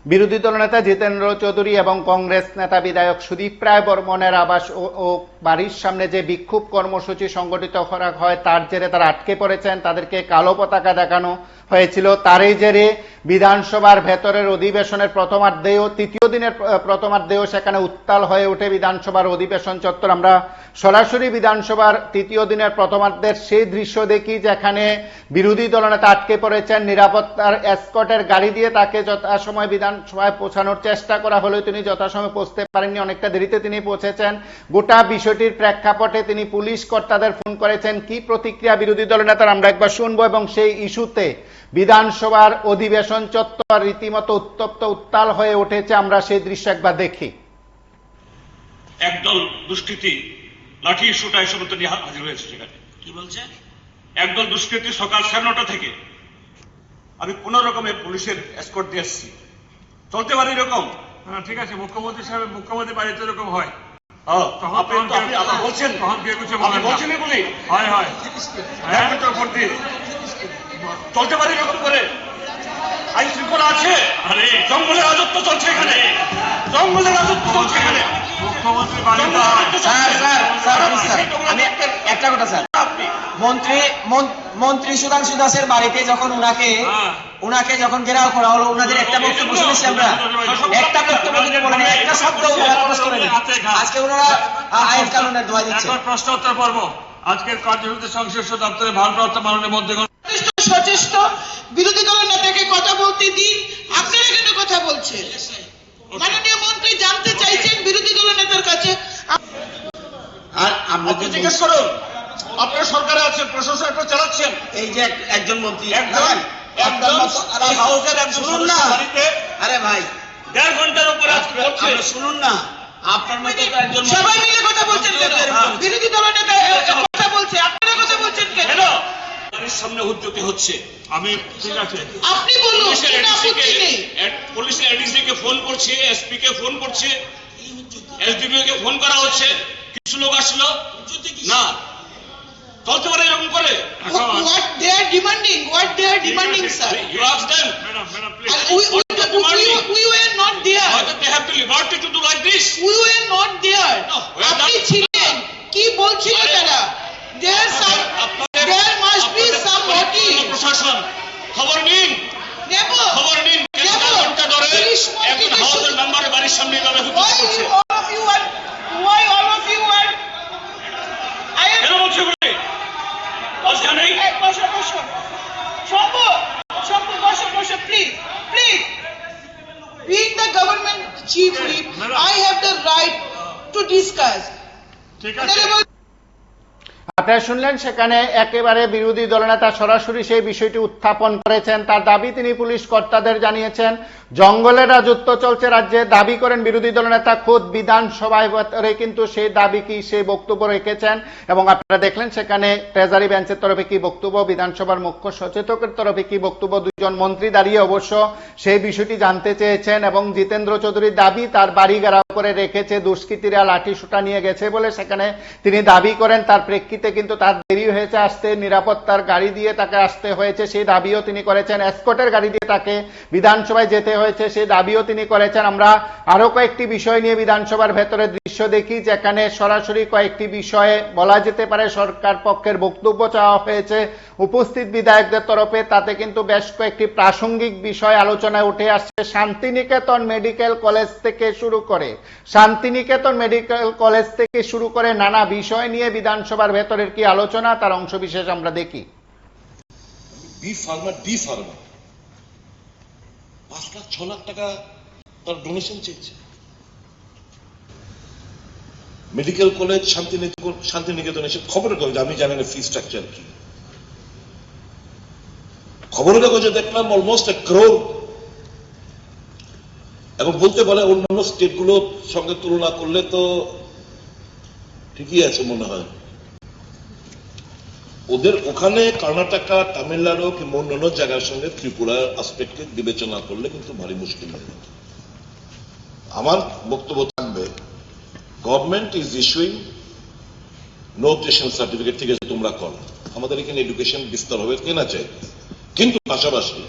বিরোধী দলনেতা জিতেন্দ্র চৌধুরী এবং কংগ্রেস নেতা বিধায়ক সুদীপ রায় বর্মনের আবাস ও বাড়ির সামনে যে বিক্ষোভ কর্মসূচি সংগঠিত করা হয় তার জেরে তারা আটকে পড়েছেন, তাদেরকে কালো পতাকা দেখানো হয়েছিল। তারই জেরে বিধানসভার ভেতরের অধিবেশনের প্রথমার্ধেও তৃতীয় দিনের প্রথমার্ধেও সেখানে উত্তাল হয়ে ওঠে বিধানসভার অধিবেশন চত্বর। আমরা সরাসরি বিধানসভার তৃতীয় দিনের প্রথমার্ধের সেই দৃশ্য দেখি যেখানে বিরোধী দলনেতা আটকে পড়েছেন, নিরাপত্তার এসকর্টের গাড়ি দিয়ে তাকে যথাসময় বিধানসভায় পৌঁছানোর চেষ্টা করা হলেও তিনি যথাসময়ে পৌঁছতে পারেননি, অনেকটা দেরিতে তিনি পৌঁছেছেন। গোটা বিষয়টির প্রেক্ষাপটে তিনি পুলিশ কর্তাদের ফোন করেছেন। কি প্রতিক্রিয়া বিরোধী দলনেতার আমরা একবার শুনবো এবং সেই ইস্যুতে বিধানসভার অধিবেশন চত্বর রীতিমতো উত্তপ্ত উত্তাল হয়ে উঠেছে, আমরা সেই দৃশ্য একবার দেখি। একদল দুষ্কৃতী লাঠি ইস্যুটা এসব নিয়ে হাজির হয়েছে। সেখানে কি বলছে একদল দুষ্কৃতী সকাল 9:30 থেকে আমি কোন রকমের পুলিশের এসকর্ট দিয়ে আসছি, চলতে পারি এরকম? ঠিক আছে, মুখ্যমন্ত্রী সাহেব, মুখ্যমন্ত্রী বাড়িতে এরকম হয়। চলতে পারি এরকম করে? আইন শৃঙ্খলা আছে? আরে জঙ্গলের রাজত্ব চলছে এখানে, জঙ্গলের রাজত্ব চলছে এখানে। মুখ্যমন্ত্রী আমি একটা কথা স্যার, মন্ত্রী সুধাংশু দাসের বাড়িতে যখন উনাকে যখন ঘেরাও করা হলো, ওনাদের একটা বক্তব্য শুনেছি আমরা, একটা বক্তব্য কিন্তু বলেন, একটা শব্দ ওনারা প্রকাশ করেন। আজকে ওনারা আইন কানুনের দোহাই দিচ্ছে। প্রশ্ন উত্তর পর্ব আজকের কার্যসূচি সংশ্লিষ্ট দপ্তরের ভারপ্রাপ্ত মাননীয় মন্ত্রী সচেষ্ট বিরোধী দলের নেতাকে কথা বলতে দিন, আপনারা কেন কথা বলছেন? মাননীয় মন্ত্রী জানতে চাইছেন বিরোধী দলের নেতার কাছে। আর আপনি জিজ্ঞেস করুন, আপনার সরকারে আছেন, প্রশাসন একটা চালাচ্ছেন। এই যে একজন মন্ত্রী, শুনুন না, আরে ভাই 1.5 ঘন্টার উপরে শুনুন না, আপনার মতো একজন সবাই মিলে কথা বলছেন কেন? বিরোধী দলের নেতা কথা বলছে, আপনারা কথা বলছেন কেন? সামনে উদ্যোগী হচ্ছে। আমি ঠিক আছে, আপনি বলুন, পুলিশের এডিসি কে ফোন করছে, এসপি কে ফোন করছে, এসডিপিও কে ফোন করা হচ্ছে, কিছু লোক আসলো না, চলতে পারে এরকম করে? What they are demanding, sir. You ask them. Madam please. We were not there. They have the liberty to do like this. We were not there. আপনি ছিলেন, কি বলছিল তারা? There must be some motive. প্রশাসন খবর নিন, Never. খবর নিন। ঘন্টা ধরে একজন হাউসের মেম্বারের বাড়ির সামনে এভাবে Why করছে। all of you are কেন বলছে বলে লজ্জা নেই? বসো, please. Being the government chief whip, I have the right to discuss. ঠিক আছে, আপনারা শুনলেন, সেখানে একেবারে বিরোধী দলনেতা সরাসরি সেই বিষয়টি উত্থাপন করেছেন। তার দাবি তিনি পুলিশ কর্তাদের জানিয়েছেন, জঙ্গলের রাজত্ব চলছে রাজ্যে। দাবি করেন বিরোধী দলনেতা খোদ বিধানসভায় কিন্তু সেই দাবি কি সেই বক্তব্য রেখেছেন। এবং আপনারা দেখলেন সেখানে ট্রেজারি বেঞ্চের তরফে কি বক্তব্য, বিধানসভার মুখ্য সচেতকের তরফে কি বক্তব্য, দুজন মন্ত্রী দাঁড়িয়ে অবশ্য সেই বিষয়টি জানতে চেয়েছেন। এবং জিতেন্দ্র চৌধুরীর দাবি তার বাড়ি ঘেরাও করে রেখেছে, দুষ্কৃতীরা লাঠি সোঁটা নিয়ে গেছে বলে সেখানে তিনি দাবি করেন। তার প্রেক্ষিতে কিন্তু তার দেরি হয়েছে আসতে, নিরাপত্তার গাড়ি দিয়ে তাকে আসতে হয়েছে, সেই দাবিও তিনি করেছেন। এসকর্টের গাড়ি দিয়ে তাকে বিধানসভায় যেতে হয়েছে, সেই দাবিও তিনি করেছেন। আমরা আরো কয়েকটি বিষয় নিয়ে বিধানসভার ভেতরে দৃশ্য দেখি, যেখানে সরাসরি কয়েকটি বিষয়ে বলা যেতে পারে সরকার পক্ষের বক্তব্য চাওয়া হয়েছে উপস্থিত বিধায়কদের তরফে। তাতে কিন্তু বেশ কয়েকটি প্রাসঙ্গিক বিষয় আলোচনায় উঠে আসছে। শান্তিনিকেতন মেডিকেল কলেজ থেকে শুরু করে নানা বিষয় নিয়ে বিধানসভার ভেতরের কি আলোচনা, তার অংশবিশেষ আমরা দেখি। বি ফার্মা 5 লাখ 6 লাখ টাকা তার ডোনেশন চেয়েছে। মেডিকেল কলেজ শান্তিনিকেতন এসে খবরের কাগজে, আমি জানি না ফি স্ট্রাকচার কি, খবরের কাগজে দেখলাম অলমোস্ট 1 crore। এবং বলতে পারে অন্যান্য স্টেটগুলোর সঙ্গে তুলনা করলে তো ঠিকই আছে মনে হয়। ওদের ওখানে কর্ণাটকা, তামিলনাড়ু কিংবা অন্যান্য জায়গার সঙ্গে ত্রিপুরার আসপেক্টকে বিবেচনা করলে কিন্তু ভারী মুশকিল হয়ে যাবে। আমার বক্তব্য থাকবে, government is issuing no objection certificate, ঠিক আছে তোমরা করো, আমাদের এখানে এডুকেশন বিস্তার হবে কেনা চাই, কিন্তু পাশাপাশি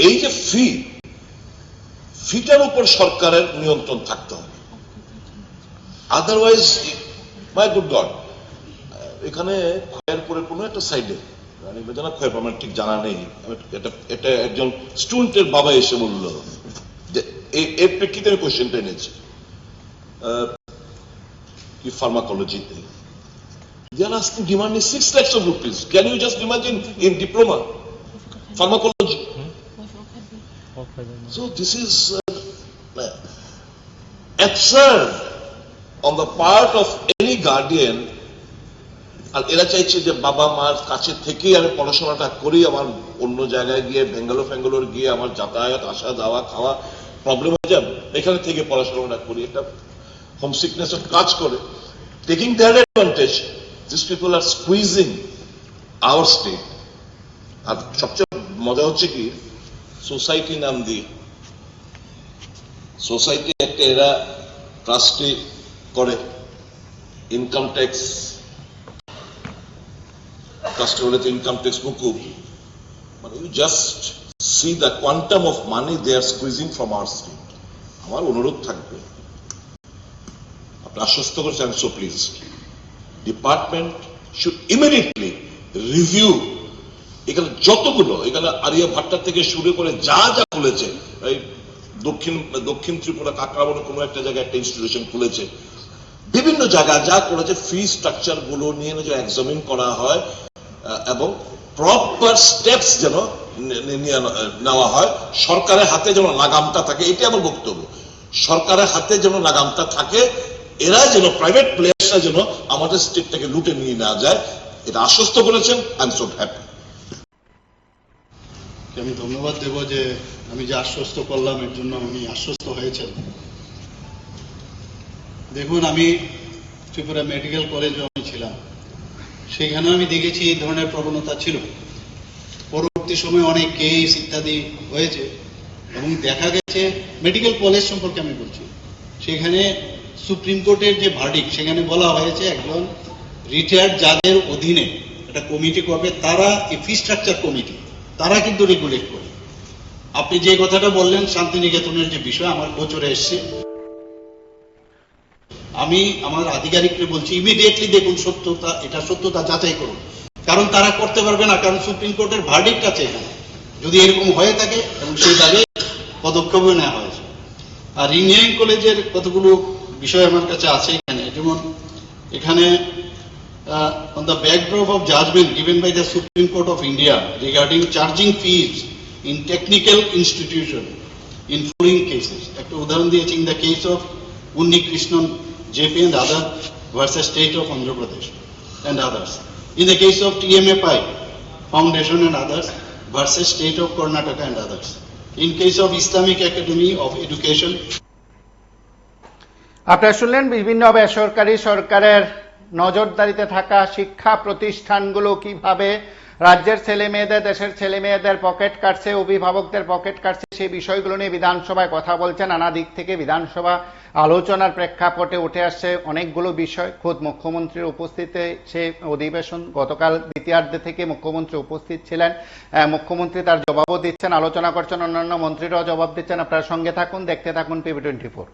এই যে ফি ফিটার উপর সরকারের নিয়ন্ত্রণ থাকতে হবে। আদারওয়াইজ মাই গুড গড, এখানে খয়েরপুরের কোনো একটা সাইডে খয়েরপুর আমার ঠিক জানা নেই, এটা একজন স্টুডেন্টের বাবা এসে বলল যে এর প্রেক্ষিতে কোয়েশ্চেনটা এনেছে কি ফার্মাকোলজিতে। They are asking, demanding 6 lakhs of rupees. Can you just imagine in diploma, pharmacology? So this is absurd on the part of any guardian. আর এরা চাইছে যে বাবা মার কাছে থেকেই আমি পড়াশোনাটা করি, আমার অন্য জায়গায় গিয়ে বেঙ্গালোর গিয়ে আমার যাতায়াত আসা যাওয়া খাওয়া প্রবলেম হয়ে যাবে, এখানে থেকে পড়াশোনাটা করি, এটা হোম সিকনেস কাজ করে। Taking that advantage, these people are squeezing our state. আর সবচেয়ে মজা হচ্ছে কি, সোসাইটি নাম দিয়ে সোসাইটি একটা এরা ট্রাস্টি করে, ইনকাম ট্যাক্স ট্রাস্টি হলে তো ইনকাম ট্যাক্স মুকুব, মানে you just see the quantum of money they are squeezing from our state. আমার অনুরোধ থাকবে, আপনি আশ্বস্ত করছেন, so please department should immediately review এখানে যতগুলো, এখানে আরিয়া ভাট্টার থেকে শুরু করে যা যা খুলেছে, দক্ষিণ ত্রিপুরা কাকরাবনে কোনো একটা জায়গায় একটা ইনস্টিটিউশন খুলেছে, বিভিন্ন জায়গায় যা করেছে ফি স্ট্রাকচার গুলো নিয়ে যেন এক্সামিন করা হয় এবং প্রপার স্টেপস যেন নেওয়া হয়, সরকারের হাতে যেন লাগামটা থাকে। এটি আমার বক্তব্য, সরকারের হাতে যেন লাগামটা থাকে, এরা যেন প্রাইভেট প্লেয়ার্সরা যেন আমাদের স্টেটটাকে লুটে নিয়ে না যায়, এটা আশ্বস্ত করেছেন। I am so happy. আমি ধন্যবাদ দেব যে আমি যে আশ্বস্ত করলাম এর জন্য উনি আশ্বস্ত হয়েছেন। দেখুন, আমি ত্রিপুরা মেডিকেল কলেজে আমি ছিলাম, সেখানে আমি দেখেছি এই ধরনের প্রবণতা ছিল। পরবর্তী সময়ে অনেক কেস ইত্যাদি হয়েছে এবং দেখা গেছে, মেডিকেল কলেজ সম্পর্কে আমি বলছি, সেখানে সুপ্রিম কোর্টের যে ভার্ডিক্ট, সেখানে বলা হয়েছে একজন রিটায়ার্ড জাজের অধীনে একটা কমিটি করবে, তারা এই ফি স্ট্রাকচার কমিটি, তারা কিন্তু রেগুলেট করে। আপনি যে কথাটা বললেন শান্তিনিকেতনের যে বিষয়, আমার গোচরে এসছে, আমি আমার আধিকারিককে বলছি ইমিডিয়েটলি দেখুন সত্যতা, এটা সত্যতা যাচাই করুন, কারণ তারা করতে পারবে না, কারণ সুপ্রিম কোর্টের ভার্ডিক্ট আছে এখানে, যদি এরকম হয়ে থাকে এবং সেই দাবি পদক্ষেপও নেওয়া হয়েছে। আর ইঞ্জিনিয়ারিং কলেজের কতগুলো বিষয় আমার কাছে আছে এখানে, যেমন এখানে on the backdrop of judgment given by the Supreme Court of India regarding charging fees in technical institution in following cases. একটা উদাহরণ দিয়েছি, in the case of Unni Krishnan JP and other versus State of Andhra Pradesh and others. In the case of TMFI Foundation and others versus State of Karnataka and others. In case of Islamic Academy of Education. আপনারা শুনলেন বিভিন্ন বেসরকারি সরকারের নজরদারিতে থাকা শিক্ষা প্রতিষ্ঠানগুলো কিভাবে রাজ্যের ছেলে মেয়েদের, দেশের ছেলে মেয়েদের পকেট কাটছে, অভিভাবকদের পকেট কাটছে, সেই বিষয়গুলো নিয়ে বিধানসভায় কথা বলছেন। নানা দিক থেকে বিধানসভা আলোচনার প্রেক্ষাপটে উঠে আসছে অনেকগুলো বিষয়। খোদ মুখ্যমন্ত্রীর উপস্থিতিতে সেই অধিবেশন গতকাল দ্বিতীয়ার্ধে থেকে মুখ্যমন্ত্রী উপস্থিত ছিলেন, মুখ্যমন্ত্রী তার জবাবও দিচ্ছেন, আলোচনা করছেন, অন্যান্য মন্ত্রীরাও জবাব দিচ্ছেন। আপনারা সঙ্গে থাকুন, দেখতে থাকুন PB24।